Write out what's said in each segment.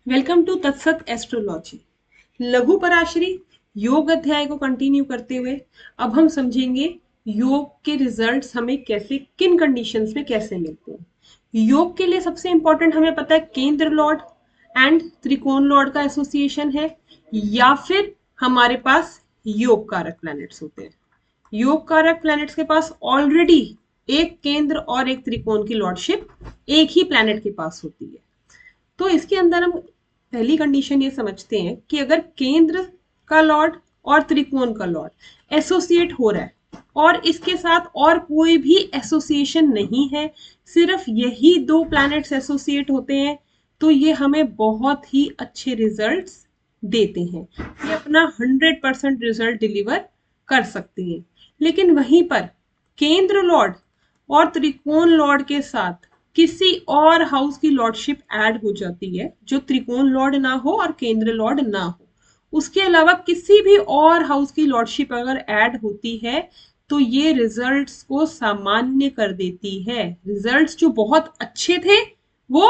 Welcome to तत्सत astrology. लघु पराशरी योग अध्याय को कंटिन्यू करते हुए अब हम समझेंगे योग के रिजल्ट्स हमें कैसे, किन कंडीशंस में कैसे मिलते हैं। योग के लिए सबसे इंपॉर्टेंट हमें पता है केंद्र लॉर्ड एंड त्रिकोण लॉर्ड का एसोसिएशन है, या फिर हमारे पास योग कारक प्लैनेट्स होते हैं। योग कारक प्लैनेट्स के पास ऑलरेडी एक केंद्र और एक त्रिकोण की लॉर्डशिप एक ही प्लैनेट के पास होती है। तो इसके अंदर हम पहली कंडीशन ये समझते हैं कि अगर केंद्र का लॉर्ड और त्रिकोण का लॉर्ड एसोसिएट हो रहा है और इसके साथ और कोई भी एसोसिएशन नहीं है, सिर्फ यही दो प्लैनेट्स एसोसिएट होते हैं, तो ये हमें बहुत ही अच्छे रिजल्ट्स देते हैं। ये अपना 100% रिजल्ट डिलीवर कर सकते हैं। लेकिन वहीं पर केंद्र लॉर्ड और त्रिकोण लॉर्ड के साथ किसी और हाउस की लॉर्डशिप ऐड हो जाती है जो त्रिकोण लॉर्ड ना हो और केंद्र लॉर्ड ना हो, उसके अलावा किसी भी और हाउस की लॉर्डशिप अगर ऐड होती है तो ये रिजल्ट्स को सामान्य कर देती है। रिजल्ट्स जो बहुत अच्छे थे वो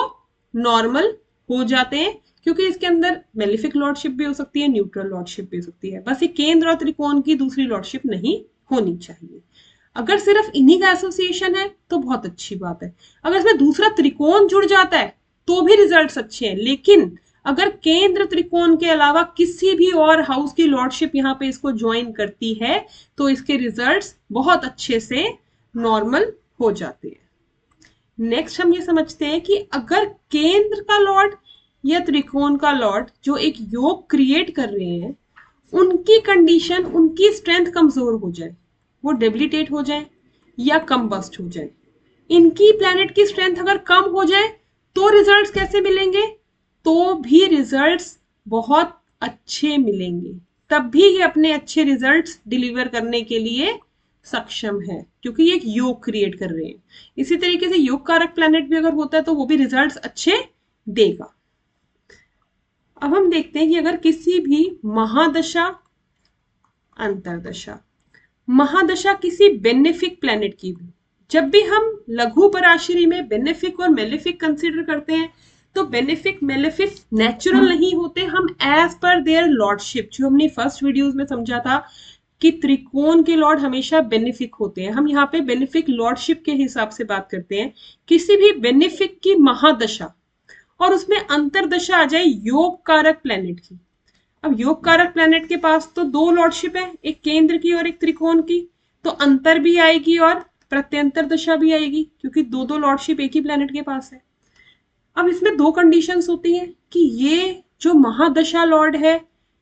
नॉर्मल हो जाते हैं, क्योंकि इसके अंदर मेलिफिक लॉर्डशिप भी हो सकती है, न्यूट्रल लॉर्डशिप भी हो सकती है। बस ये केंद्र और त्रिकोण की दूसरी लॉर्डशिप नहीं होनी चाहिए। अगर सिर्फ इन्हीं का एसोसिएशन है तो बहुत अच्छी बात है। अगर इसमें दूसरा त्रिकोण जुड़ जाता है तो भी रिजल्ट्स अच्छे हैं, लेकिन अगर केंद्र त्रिकोण के अलावा किसी भी और हाउस की लॉर्डशिप यहाँ पे इसको ज्वाइन करती है तो इसके रिजल्ट्स बहुत अच्छे से नॉर्मल हो जाते हैं। नेक्स्ट हम ये समझते हैं कि अगर केंद्र का लॉर्ड या त्रिकोण का लॉर्ड जो एक योग क्रिएट कर रहे हैं, उनकी कंडीशन, उनकी स्ट्रेंथ कमजोर हो जाए, वो डेबिलिटेट हो जाए या कम्बस्ट हो जाए, इनकी प्लैनेट की स्ट्रेंथ अगर कम हो जाए तो रिजल्ट्स कैसे मिलेंगे? तो भी रिजल्ट्स बहुत अच्छे मिलेंगे। तब भी ये अपने अच्छे रिजल्ट्स डिलीवर करने के लिए सक्षम है, क्योंकि ये एक योग क्रिएट कर रहे हैं। इसी तरीके से योग कारक प्लैनेट भी अगर होता है तो वो भी रिजल्ट्स अच्छे देगा। अब हम देखते हैं कि अगर किसी भी महादशा, अंतरदशा, महादशा किसी बेनिफिक प्लैनेट की भी, जब भी हम लघु पराशरी में बेनिफिक और मेलिफिक कंसीडर करते हैं तो बेनिफिक मेलिफिक नेचुरल नहीं होते, हम एज पर देयर लॉर्डशिप, जो हमने फर्स्ट वीडियोस में समझा था कि त्रिकोण के लॉर्ड हमेशा बेनिफिक होते हैं, हम यहाँ पे बेनिफिक लॉर्डशिप के हिसाब से बात करते हैं। किसी भी बेनिफिक की महादशा और उसमें अंतरदशा आ जाए योग कारक प्लैनेट की। अब योग कारक प्लैनेट के पास तो दो लॉर्डशिप है, एक केंद्र की और एक त्रिकोण की, तो अंतर भी आएगी और प्रत्यंतर दशा भी आएगी, क्योंकि दो दो लॉर्डशिप एक ही प्लैनेट के पास है। अब इसमें दो कंडीशंस होती हैं कि ये जो महादशा लॉर्ड है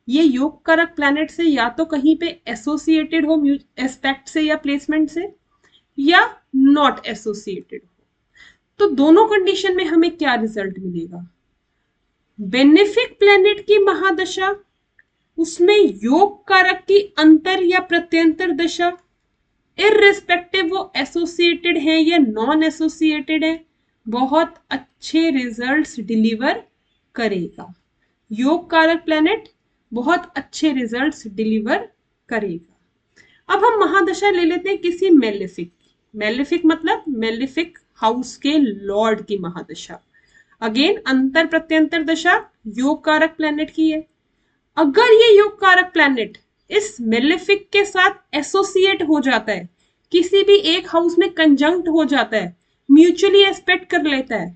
ये योग कारक प्लैनेट से या तो कहीं पे एसोसिएटेड हो एस्पेक्ट से या प्लेसमेंट से, या नॉट एसोसिएटेड हो। तो दोनों कंडीशन में हमें क्या रिजल्ट मिलेगा? बेनिफिक प्लैनेट की महादशा, उसमें योग कारक की अंतर या प्रत्यंतर दशा, इररिस्पेक्टिव वो एसोसिएटेड है या नॉन एसोसिएटेड है, बहुत अच्छे रिजल्ट्स डिलीवर करेगा। योग कारक प्लैनेट बहुत अच्छे रिजल्ट्स डिलीवर करेगा। अब हम महादशा ले लेते हैं किसी मेलिफिक। मेलिफिक मतलब मेलिफिक हाउस के लॉर्ड की महादशा। अगेन अंतर प्रत्यंतर दशा योग कारक प्लैनेट की है। अगर ये योग कारक प्लैनेट इस मेलिफिक के साथ एसोसिएट हो जाता है, किसी भी एक हाउस में कंजंक्ट हो जाता है, म्यूचुअली एस्पेक्ट कर लेता है,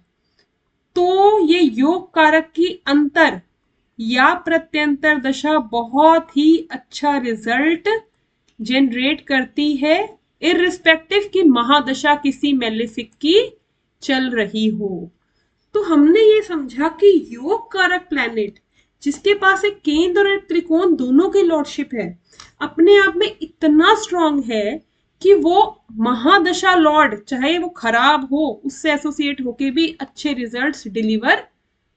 तो ये योग कारक की अंतर या प्रत्यंतर दशा बहुत ही अच्छा रिजल्ट जनरेट करती है, इररिस्पेक्टिव की महादशा किसी मेलिफिक की चल रही हो। तो हमने ये समझा कि योग कारक प्लैनेट जिसके पास एक केंद्र और एक त्रिकोण दोनों की लॉर्डशिप है, अपने आप में इतना स्ट्रांग है कि वो महादशा लॉर्ड चाहे वो खराब हो उससे एसोसिएट होके भी अच्छे रिजल्ट्स डिलीवर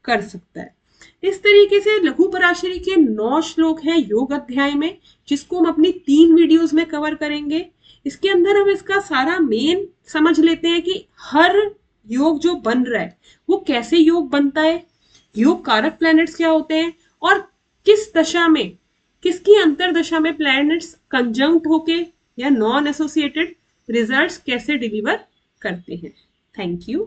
कर सकता है। इस तरीके से लघु पराशरी के 9 श्लोक हैं योग अध्याय में, जिसको हम अपनी 3 वीडियोस में कवर करेंगे। इसके अंदर हम इसका सारा मेन समझ लेते हैं कि हर योग जो बन रहा है वो कैसे योग बनता है, योग कारक प्लैनेट्स क्या होते हैं, और किस दशा में, किसकी अंतरदशा में प्लैनेट्स कंजंक्ट होके या नॉन एसोसिएटेड रिजल्ट्स कैसे डिलीवर करते हैं। Thank you.